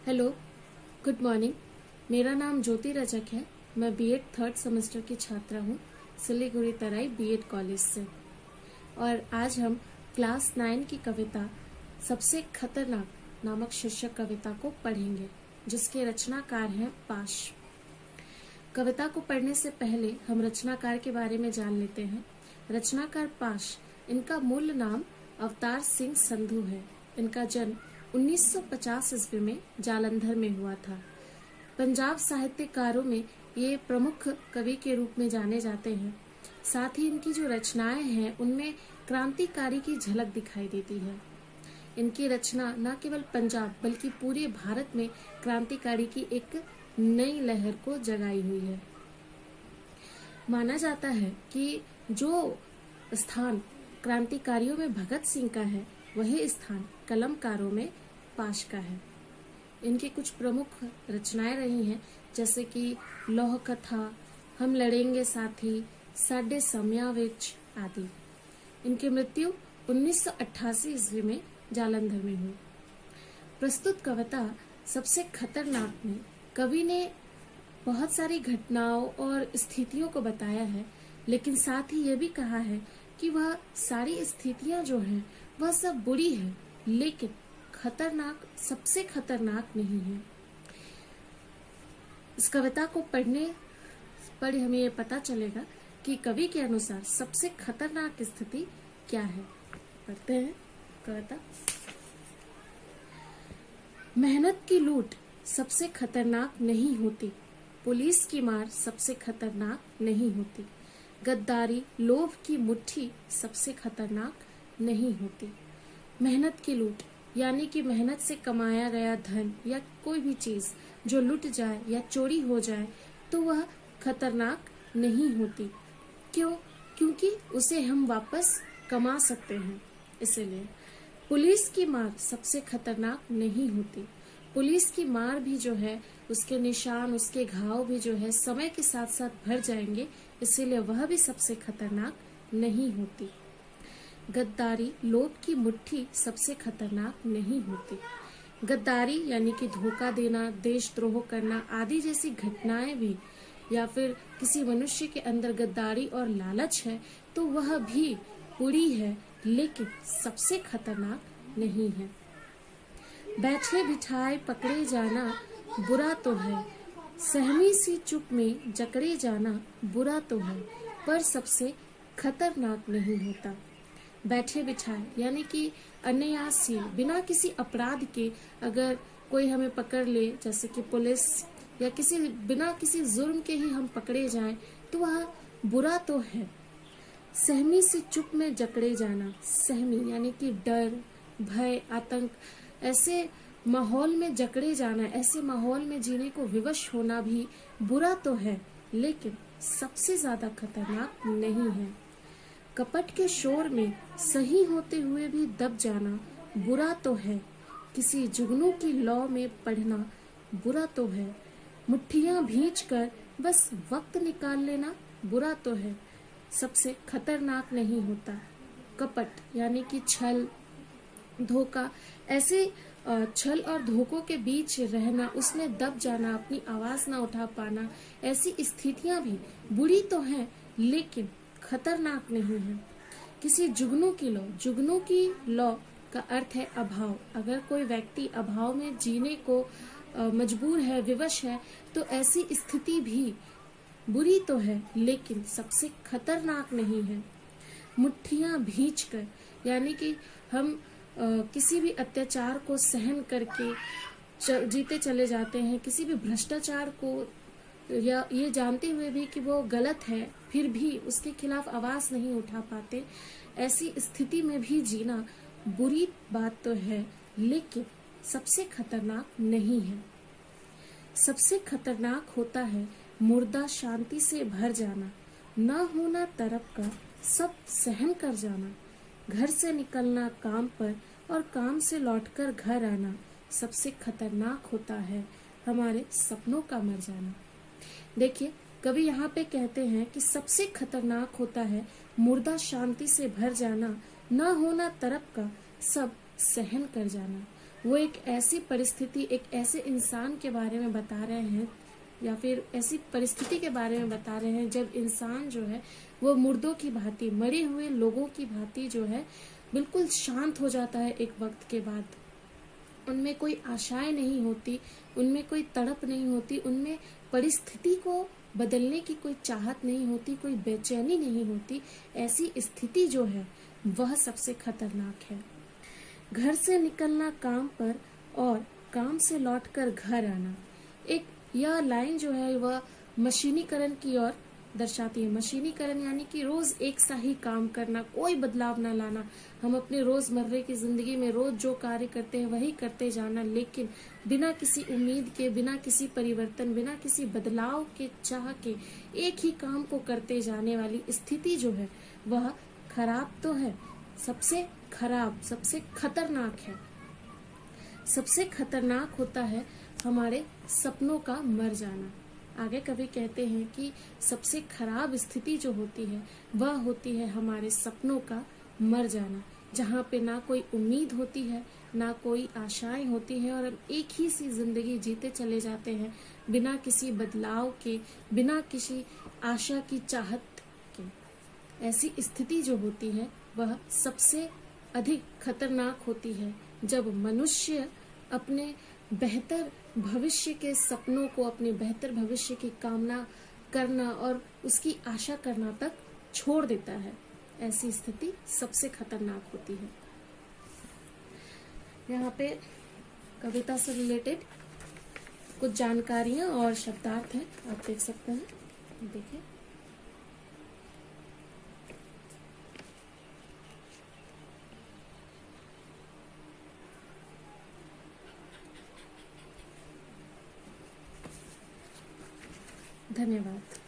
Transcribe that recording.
Hello, good morning. मेरा नाम ज्योति रजक है। मैं बीएड थर्ड सेमेस्टर की छात्रा हूँ सिलीगुड़ी तराई बीएड कॉलेज से। और आज हम क्लास 9 की कविता सबसे खतरनाक नामक शीर्षक कविता को पढ़ेंगे, जिसके रचनाकार हैं पाश। कविता को पढ़ने से पहले हम रचनाकार के बारे में जान लेते हैं। रचनाकार पाश, इनका मूल नाम अवतार सिंह संधू है। इनका जन्म 1950 ईस्वी में जालंधर में हुआ था। पंजाब साहित्यकारों में ये प्रमुख कवि के रूप में जाने जाते हैं। साथ ही इनकी जो रचनाएं हैं उनमें क्रांतिकारी की झलक दिखाई देती है। इनकी रचना न केवल पंजाब बल्कि पूरे भारत में क्रांतिकारी की एक नई लहर को जगाई हुई है। माना जाता है कि जो स्थान क्रांतिकारियों में भगत सिंह का है, वही स्थान कलमकारों में पाश का है। इनकी कुछ प्रमुख रचनाएं रही हैं, जैसे कि लौह कथा, हम लड़ेंगे साथी, साडे समयां विच आदि। इनकी मृत्यु 1988 ईस्वी में जालंधर में हुई। प्रस्तुत कविता सबसे खतरनाक में कवि ने बहुत सारी घटनाओं और स्थितियों को बताया है, लेकिन साथ ही यह भी कहा है कि वह सारी स्थितियां जो हैं वह सब बुरी है, लेकिन सबसे खतरनाक नहीं है। इस कविता को पढ़ने पर हमें ये पता चलेगा कि कवि के अनुसार सबसे खतरनाक स्थिति क्या है। पढ़ते हैं कविता। मेहनत की लूट सबसे खतरनाक नहीं होती, पुलिस की मार सबसे खतरनाक नहीं होती, गद्दारी लोभ की मुट्ठी सबसे खतरनाक नहीं होती। मेहनत की लूट यानी कि मेहनत से कमाया गया धन या कोई भी चीज जो लुट जाए या चोरी हो जाए तो वह खतरनाक नहीं होती। क्यों? क्योंकि उसे हम वापस कमा सकते हैं, इसलिए। पुलिस की मार सबसे खतरनाक नहीं होती। पुलिस की मार भी जो है, उसके निशान, उसके घाव भी जो है समय के साथ साथ भर जाएंगे, इसीलिए वह भी सबसे खतरनाक नहीं होती। गद्दारी लोभ की मुट्ठी सबसे खतरनाक नहीं होती। गद्दारी यानी कि धोखा देना, देशद्रोह करना आदि जैसी घटनाएं भी, या फिर किसी मनुष्य के अंदर गद्दारी और लालच है तो वह भी बुरी है, लेकिन सबसे खतरनाक नहीं है। बैठे बिठाए पकड़े जाना बुरा तो है, सहमी सी चुप में जकड़े जाना बुरा तो है, पर सबसे खतरनाक नहीं होता। बैठे बिठाए यानी कि अनायासी बिना किसी अपराध के अगर कोई हमें पकड़ ले, जैसे कि पुलिस या बिना किसी जुर्म के ही हम पकड़े जाएं, तो वह बुरा तो है। सहमी से चुप में जकड़े जाना, सहमी यानी कि डर, भय, आतंक, ऐसे माहौल में जकड़े जाना, ऐसे माहौल में जीने को विवश होना भी बुरा तो है, लेकिन सबसे ज्यादा खतरनाक नहीं है। कपट के शोर में सही होते हुए भी दब जाना बुरा तो है, किसी जुगनू की लौ में पढ़ना बुरा तो है, मुट्ठियां भींच कर बस वक्त निकाल लेना बुरा तो है, सबसे खतरनाक नहीं होता। कपट यानी कि छल, धोखा, ऐसे छल और धोखों के बीच रहना, उसमें दब जाना, अपनी आवाज ना उठा पाना, ऐसी स्थितियां भी बुरी तो हैं, लेकिन खतरनाक नहीं है। किसी जुगनू की लौ का अर्थ है अभाव। अगर कोई व्यक्ति अभाव में जीने को मजबूर है, विवश है, तो ऐसी स्थिति भी बुरी तो है, लेकिन सबसे खतरनाक नहीं है। मुट्ठियां भींचकर यानी कि हम किसी भी अत्याचार को सहन करके जीते चले जाते हैं, किसी भी भ्रष्टाचार को या ये जानते हुए भी कि वो गलत है, फिर भी उसके खिलाफ आवाज नहीं उठा पाते। ऐसी स्थिति में भी जीना बुरी बात तो है, लेकिन सबसे खतरनाक नहीं है। सबसे खतरनाक होता है मुर्दा शांति से भर जाना, ना होना तरफ का सब सहन कर जाना, घर से निकलना काम पर और काम से लौटकर घर आना, सबसे खतरनाक होता है हमारे सपनों का मर जाना। देखिए, कवि यहाँ पे कहते हैं कि सबसे खतरनाक होता है मुर्दा शांति से भर जाना, ना होना तरफ का सब सहन कर जाना। वो एक ऐसी परिस्थिति, एक ऐसे इंसान के बारे में बता रहे हैं या फिर ऐसी परिस्थिति के बारे में बता रहे हैं जब इंसान जो है वो मुर्दों की भांति, मरे हुए लोगों की भांति जो है बिल्कुल शांत हो जाता है एक वक्त के बाद। उनमें कोई आशाएं नहीं होती, उनमें कोई तड़प नहीं होती, उनमें परिस्थिति को बदलने की कोई चाहत नहीं होती, कोई बेचैनी नहीं होती। ऐसी स्थिति जो है वह सबसे खतरनाक है। घर से निकलना काम पर और काम से लौटकर घर आना, एक यह लाइन जो है वह मशीनीकरण की ओर दर्शाती है। मशीनीकरण यानी कि रोज एक सा ही काम करना, कोई बदलाव ना लाना। हम अपने रोजमर्रे की जिंदगी में रोज जो कार्य करते हैं वही करते जाना, लेकिन बिना किसी उम्मीद के, बिना किसी परिवर्तन, बिना किसी बदलाव के चाह के एक ही काम को करते जाने वाली स्थिति जो है वह खराब तो है, सबसे खराब, सबसे खतरनाक है। सबसे खतरनाक होता है हमारे सपनों का मर जाना। आगे कभी कहते हैं कि सबसे खराब स्थिति जो होती है वह होती है हमारे सपनों का मर जाना, जहाँ पे ना कोई उम्मीद होती है, ना कोई आशाएं होती है, और हम एक ही सी जिंदगी जीते चले जाते हैं बिना किसी बदलाव के, बिना किसी आशा की चाहत के। ऐसी स्थिति जो होती है वह सबसे अधिक खतरनाक होती है जब मनुष्य अपने बेहतर भविष्य के सपनों को, अपने बेहतर भविष्य की कामना करना और उसकी आशा करना तक छोड़ देता है। ऐसी स्थिति सबसे खतरनाक होती है। यहाँ पे कविता से रिलेटेड कुछ जानकारियां और शब्दार्थ हैं, आप देख सकते हैं। देखिए, धन्यवाद।